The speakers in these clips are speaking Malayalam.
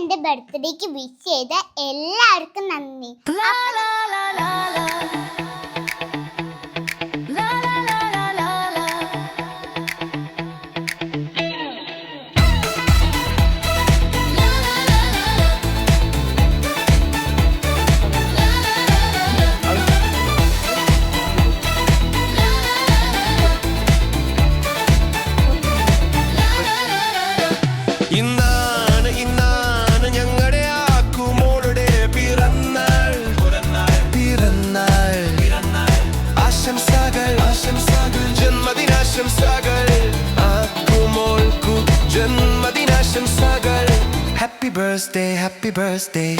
എന്റെ ബർത്ത്ഡേക്ക് വിഷ് ചെയ്ത എല്ലാവർക്കും നന്ദി. Happy birthday, happy birthday,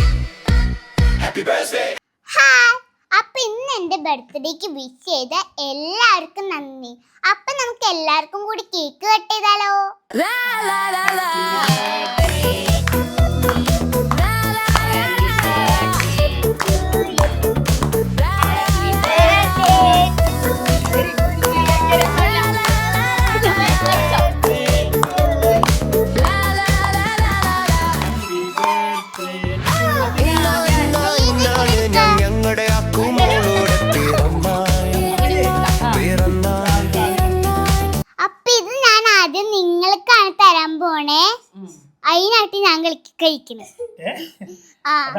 happy birthday. Hi, അപ്പൊ ഇന്ന് എന്റെ ബർത്ത്ഡേക്ക് വിഷ് ചെയ്ത എല്ലാവർക്കും നന്ദി. അപ്പൊ നമുക്ക് എല്ലാവർക്കും കൂടി കേക്ക് കട്ട് ചെയ്താലോ? നിങ്ങൾക്കാണ് തരാൻ പോണേ. അതിനായിട്ട് ഞാൻ കഴിക്കുന്നത്.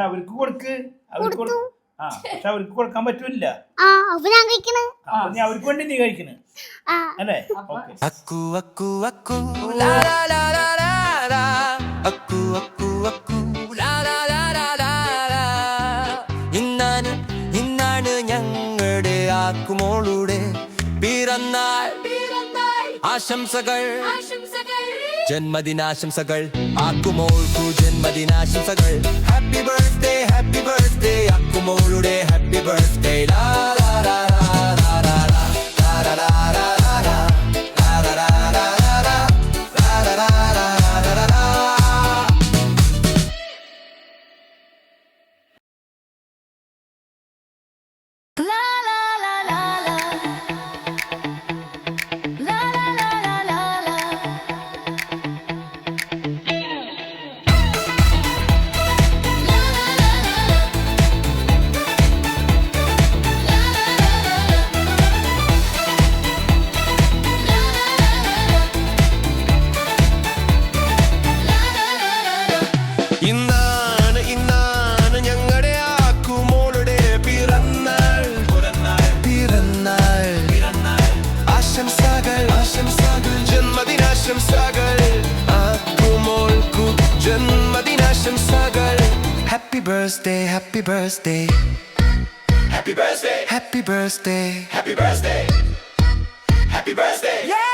അവർക്ക് കൊടുക്കാൻ പറ്റൂല. അപ്പൊ ഞാൻ കഴിക്കണേ. അവർക്ക് വേണ്ടി നീ കഴിക്കണേ അല്ലേ? അക്കു അക്കു അക്കു ലാ ലാ ലാ ലാ ലാ അക്കു അക്കു അക്കു ലാ ലാ ലാ ലാ ലാ. ഇന്നാണ് ഞങ്ങളുടെ ആക്കുമോളുടെ പിറന്നാൾ. ആശംസകൾ ജന്മദിനാശംസകൾ ആക്കുമോൾക്കു ജന്മദിനാശംസകൾ. ഹാപ്പി ബർത്ത്ഡേ ആക്കുമോളുടെ ഹാപ്പി ബർത്ത്ഡേ. ലാ ലാ ലാ ലാ ലാ ലാ ലാ ലാ ലാ. Happy birthday, happy birthday, happy birthday, happy birthday, happy birthday, happy birthday. Yeah!